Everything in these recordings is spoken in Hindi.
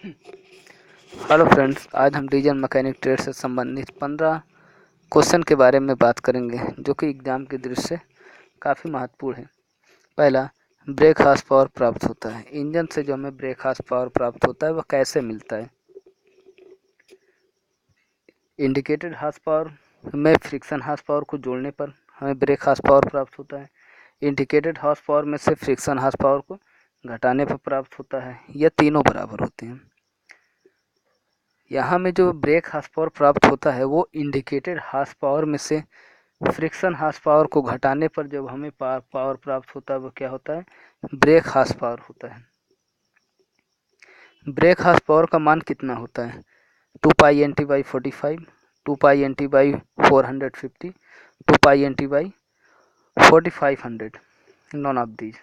हेलो फ्रेंड्स, आज हम डीजल मैकेनिक ट्रेड से संबंधित 15 क्वेश्चन के बारे में बात करेंगे जो कि एग्ज़ाम की दृष्टि से काफ़ी महत्वपूर्ण है। पहला, ब्रेक हॉर्स पावर प्राप्त होता है। इंजन से जो हमें ब्रेक हॉर्स पावर प्राप्त होता है वह कैसे मिलता है। इंडिकेटेड हॉर्स पावर में फ्रिक्शन हॉर्स पावर को जोड़ने पर हमें ब्रेक हॉर्स पावर प्राप्त होता है। इंडिकेटेड हॉर्स पावर में से फ्रिक्शन हॉर्स पावर को घटाने पर प्राप्त होता है। यह तीनों बराबर होते हैं। यहाँ में जो ब्रेक हॉर्स पावर प्राप्त होता है वो इंडिकेटेड हॉर्स पावर में से फ्रिक्शन हॉर्स पावर को घटाने पर जब हमें पावर प्राप्त होता है वो क्या होता है, ब्रेक हॉर्स पावर होता है। ब्रेक हॉर्स पावर का मान कितना होता है, 2 pi N T by 45, 2 pi N T by 450, 2 pi N T by 4500, none of these.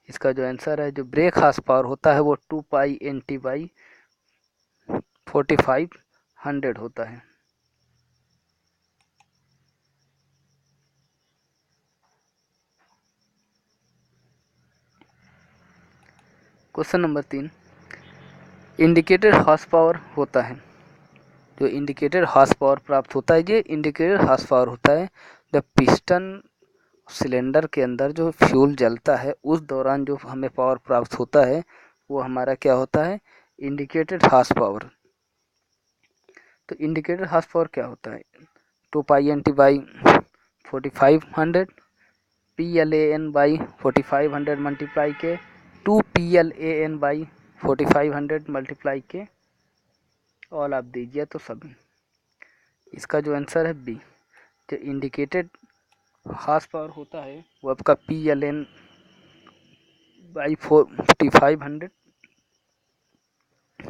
इसका जो आंसर है, जो ब्रेक हॉर्स पावर होता है वो 2 पाई एन टी बाई 4500 होता है। Question number 3, indicated horse power होता है। जो इंडिकेटेड हॉर्स पावर प्राप्त होता है, ये इंडिकेटेड हॉर्स पावर होता है जब पिस्टन सिलेंडर के अंदर जो फ्यूल जलता है उस दौरान जो हमें पावर प्राप्त होता है वो हमारा क्या होता है, इंडिकेटेड हॉर्स पावर। तो इंडिकेटेड हॉर्स पावर क्या होता है, 2 pi N T by 4500, P L A N by 4500 multiply के 2 P L A N by 4500 multiply के ऑल आप दीजिए तो सभी। इसका जो आंसर है बी। जो इंडिकेटेड हॉर्स पावर होता है वो आपका P L N by 4500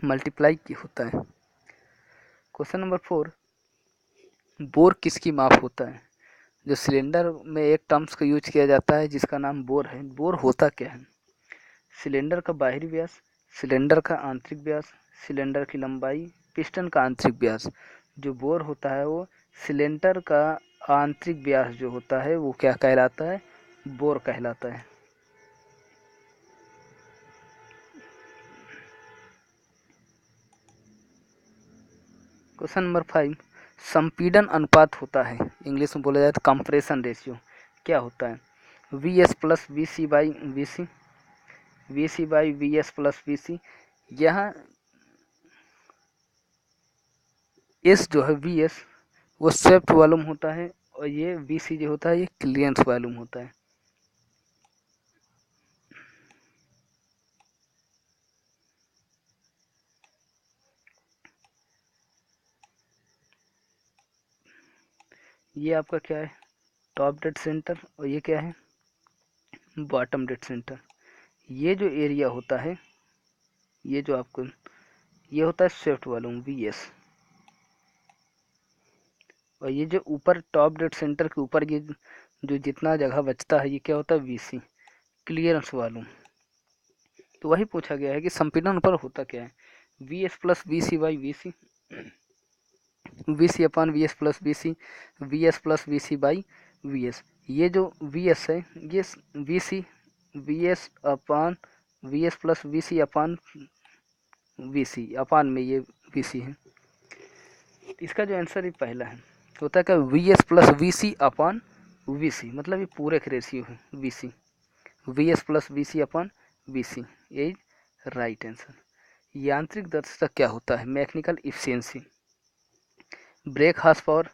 multiply की होता है। क्वेश्चन नंबर 4, बोर किसकी माप होता है। जो सिलेंडर में एक टर्म्स का यूज किया जाता है जिसका नाम बोर है। बोर होता क्या है, सिलेंडर का बाहरी व्यास, सिलेंडर का आंतरिक व्यास, सिलेंडर की लंबाई, पिस्टन का आंतरिक व्यास। जो बोर होता है वो सिलेंडर का आंतरिक व्यास जो होता है वो क्या कहलाता है, बोर कहलाता है। क्वेश्चन नंबर 5, संपीड़न अनुपात होता है, इंग्लिश में बोला जाए तो कंप्रेशन रेशियो, क्या होता है, V S plus V C by V C, V C by V S plus V C. यहाँ एस जो है वी एस वो स्वेप्ट वॉल्यूम होता है और ये वी सी जो होता है ये क्लियरेंस वॉल्यूम होता है। ये आपका क्या है, टॉप डेड सेंटर, और ये क्या है, बॉटम डेड सेंटर। ये जो एरिया होता है, ये जो आपको ये होता है स्वेप्ट वॉल्यूम वी एस, और ये जो ऊपर टॉप डेड सेंटर के ऊपर ये जो जितना जगह बचता है ये क्या होता है, वी सी, क्लियरेंस वॉल्यूम। तो वही पूछा गया है कि संपीड़न पर होता क्या है, V S plus V C by V C, V C upon V S plus V C, V S plus V C by V S. ये जो वी एस है ये V C, V S upon V S plus V C upon V C upon में ये वी सी है। इसका जो आंसर है पहला है, होता है क्या, V S plus V C upon V C, मतलब ये पूरे का रेशियो है V C, V S plus V C upon V C, यही राइट आंसर। यांत्रिक दक्षता क्या होता है, mechanical efficiency, brake horse power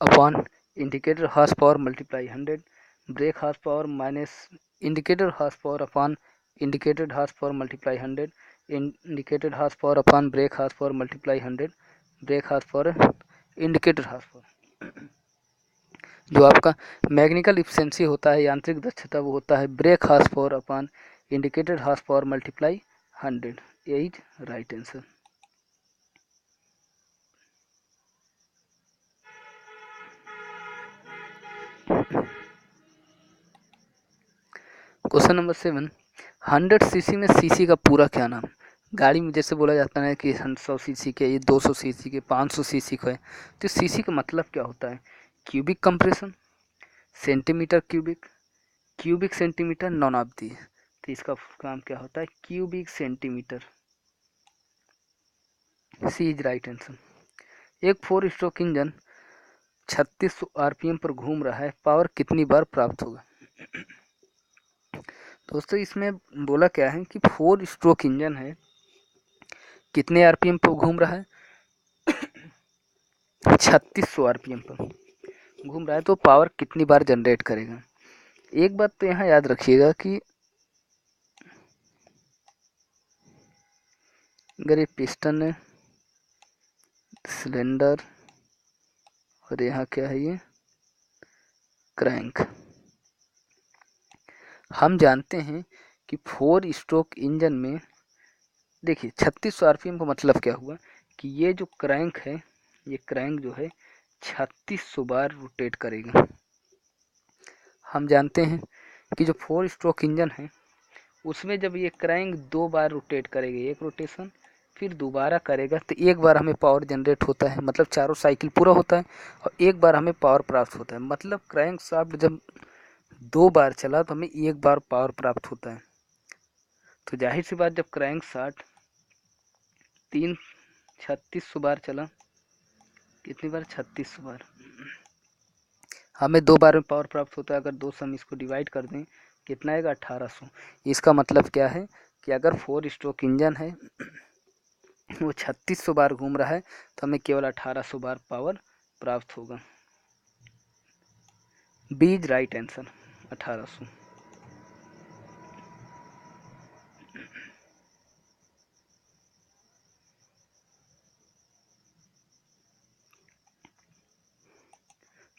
upon indicator horse power multiply 100, brake horse power minus indicator horse power upon indicated horse power multiply 100, indicated horse power upon brake horse power multiply 100, brake horse power indicated horse power. जो आपका मैकेनिकल इफिशियंसी होता है, यांत्रिक दक्षता, वो होता है break horse power upon indicated horse power multiply 100, यही right answer. Question number 7, 100 CC में सीसी का पूरा क्या नाम। गाड़ी में जैसे बोला जाता है कि 100 सीसी के, ये 200 सीसी के, 500 सीसी का है, तो सीसी का मतलब क्या होता है, cubic compression, centimetre cubic, cubic centimetre, none of the. तो इसका काम क्या होता है, cubic centimetre. C is right answer. एक 4 स्ट्रोक इंजन 3600 आरपीएम पर घूम रहा है, पावर कितनी बार प्राप्त होगा? दोस्तों इसमें बोला क्या है कि 4 स्ट्रोक इंजन है, कितने आरपीएम पर घूम रहा है? 3600 आरपीएम पर घूम रहा है, तो पावर कितनी बार जनरेट करेगा? एक बात तो यहाँ याद रखिएगा कि अगर ये पिस्टन है, सिलेंडर, और यहाँ क्या है, ये क्रैंक। हम जानते हैं कि 4 स्ट्रोक इंजन में देखिए 3600 आरपीएम का मतलब क्या हुआ कि ये जो क्रैंक है, ये क्रैंक जो है 3600 बार रोटेट करेगा। हम जानते हैं कि जो 4 स्ट्रोक इंजन है उसमें जब ये क्रैंक 2 बार रोटेट करेगा, एक रोटेशन फिर दोबारा करेगा, तो एक बार हमें पावर जनरेट होता है, मतलब चारों साइकिल पूरा होता है और एक बार हमें पावर प्राप्त होता है। मतलब क्रैंक शाफ्ट जब 2 बार चला तो हमें एक बार पावर प्राप्त होता है। तो जाहिर सी बात जब क्रैंक शाफ्ट 3600 बार चला, कितनी बार? 3600 बार, हमें 2 बार में पावर प्राप्त होता है। अगर 2 से हम इसको डिवाइड कर दें कितना आएगा? 1800। इसका मतलब क्या है कि अगर 4 स्ट्रोक इंजन है वो 3600 बार घूम रहा है तो हमें केवल 1800 बार पावर प्राप्त होगा। B is right answer, 1800।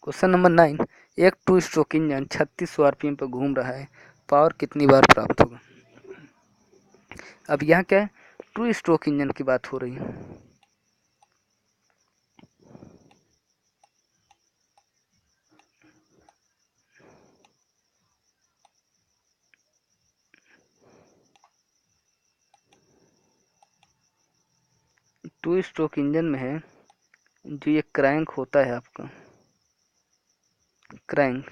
Question number 9, एक 2 स्ट्रोक इंजन 3600 आरपीएम पर घूम रहा है, पावर कितनी बार प्राप्त होगा? अब यहाँ क्या है? 2 स्ट्रोक इंजन की बात हो रही है। टू स्ट्रोक इंजन में है जो ये क्रैंक होता है आपका, क्रैंक,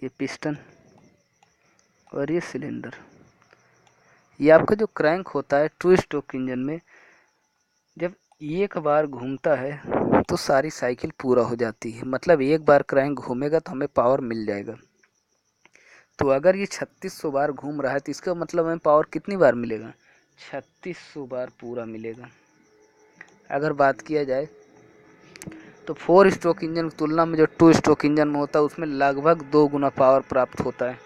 ये पिस्टन और ये सिलेंडर। ये आपका जो क्रैंक होता है 2 स्ट्रोक इंजन में, जब एक बार घूमता है तो सारी साइकिल पूरा हो जाती है। मतलब एक बार क्रैंक घूमेगा तो हमें पावर मिल जाएगा। तो अगर ये 3600 बार घूम रहा है तो इसका मतलब हमें पावर कितनी बार मिलेगा? 3600 बार पूरा मिलेगा। अगर बात किया जाए तो 4 स्ट्रोक इंजन की तुलना में जो 2 स्ट्रोक इंजन में होता है उसमें लगभग 2 गुना पावर प्राप्त होता है।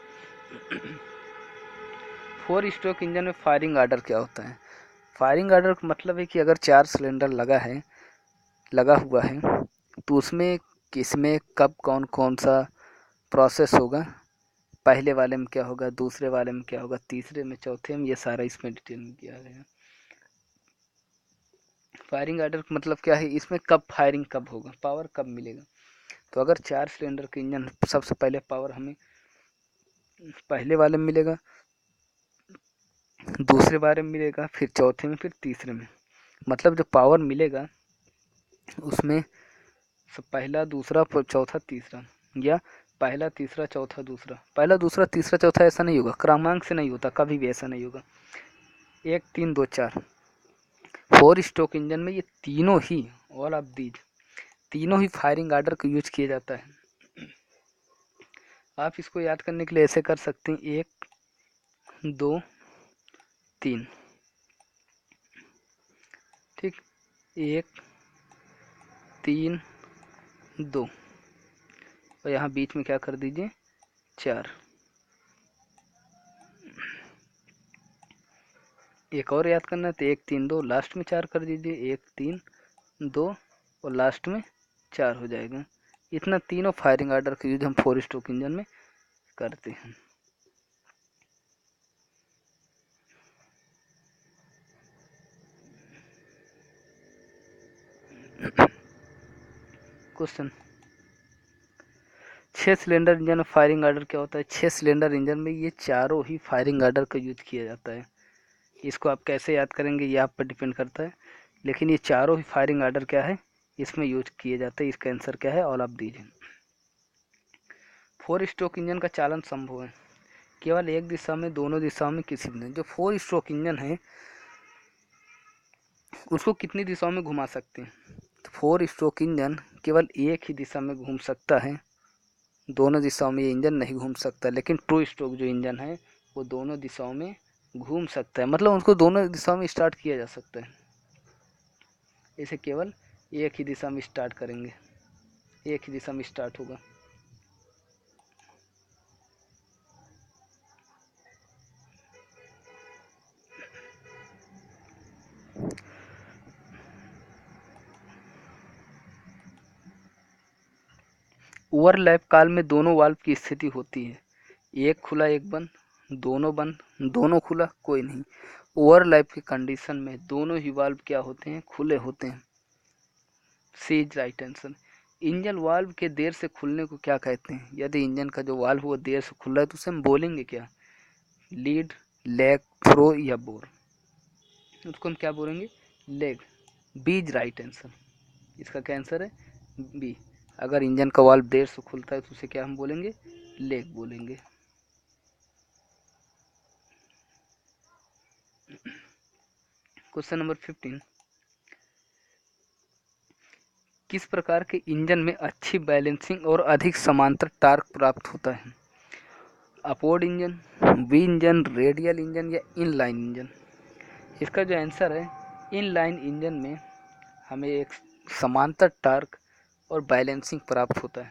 4 स्ट्रोक इंजन में फायरिंग आर्डर क्या होता है? फायरिंग आर्डर का मतलब है कि अगर 4 सिलेंडर लगा हुआ है तो उसमें किसमें कब कौन कौन सा प्रोसेस होगा, पहले वाले में क्या होगा, दूसरे वाले में क्या होगा, तीसरे में, चौथे में, ये सारा इसमें डिटेल में किया गया है। फायरिंग आर्डर का मतलब क्या है? इसमें कब फायरिंग कब होगा, पावर कब मिलेगा। तो अगर 4 सिलेंडर के इंजन, सबसे पहले पावर हमें पहले वाले में मिलेगा, दूसरे बारे में मिलेगा, फिर चौथे में, फिर तीसरे में। मतलब जो पावर मिलेगा उसमें पहला, दूसरा, चौथा, तीसरा, या पहला, तीसरा, चौथा, दूसरा, पहला, दूसरा, तीसरा, चौथा, ऐसा नहीं होगा, क्रमांक से नहीं होता, कभी भी ऐसा नहीं होगा। 1 3 2 4। 4 स्ट्रोक इंजन में ये तीनों ही, ऑल ऑफ दीज, तीनों ही फायरिंग आर्डर को यूज किया जाता है। आप इसको याद करने के लिए ऐसे कर सकते हैं, 1 2 3, ठीक, 1 3 2, और यहाँ बीच में क्या कर दीजिए, 4। एक और याद करना है तो 1 3 2, लास्ट में 4 कर दीजिए, 1 3 2 और लास्ट में 4 हो जाएगा। इतना तीनों फायरिंग आर्डर का यूज हम 4 स्ट्रोक इंजन में करते हैं। क्वेश्चन, 6 सिलेंडर इंजन में फायरिंग आर्डर क्या होता है? 6 सिलेंडर इंजन में ये चारों ही फायरिंग आर्डर का यूज किया जाता है। इसको आप कैसे याद करेंगे ये आप पर डिपेंड करता है, लेकिन ये चारों ही फायरिंग आर्डर क्या है, इसमें यूज किए जाते हैं। इसका आंसर क्या है? All of these. 4 stroke engine का चालन संभव है केवल एक दिशा में, दोनों दिशाओं में, किसी भी नहीं। जो 4 स्ट्रोक इंजन है उसको कितनी दिशाओं में घुमा सकते हैं? तो 4 स्ट्रोक इंजन केवल एक ही दिशा में घूम सकता है, दोनों दिशाओं में ये इंजन नहीं घूम सकता। लेकिन 2 स्ट्रोक जो इंजन है वो दोनों दिशाओं में घूम सकता है, मतलब उसको दोनों दिशाओं में स्टार्ट किया जा सकता है। इसे केवल एक ही दिशा में स्टार्ट करेंगे, एक ही दिशा में स्टार्ट होगा। ओवरलैप काल में दोनों वाल्व की स्थिति होती है, एक खुला एक बंद, दोनों बंद, दोनों खुला, कोई नहीं। ओवरलैप की कंडीशन में दोनों ही वाल्व क्या होते हैं? खुले होते हैं। C is right answer. Engine valve के देर से खुलने को क्या कहते हैं? यदि इंजन का जो वाल्व वो देर से खुल रहा है तो उसे हम बोलेंगे क्या? लीड, लेग, थ्रो या बोर? उसको हम क्या बोलेंगे? Leg. B is right answer. इसका क्या आंसर है? बी। अगर इंजन का वाल्व देर से खुलता है तो उसे क्या हम बोलेंगे? लेग बोलेंगे। क्वेश्चन नंबर 15, किस प्रकार के इंजन में अच्छी बैलेंसिंग और अधिक समांतर टार्क प्राप्त होता है? Upward engine, we engine, radial engine या इनलाइन इंजन? इसका जो आंसर है, इनलाइन इंजन में हमें एक समांतर टार्क और बैलेंसिंग प्राप्त होता है।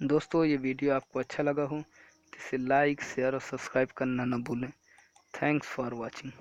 दोस्तों ये वीडियो आपको अच्छा लगा हो तो इसे लाइक, शेयर और सब्सक्राइब करना न भूलें। Thanks for watching.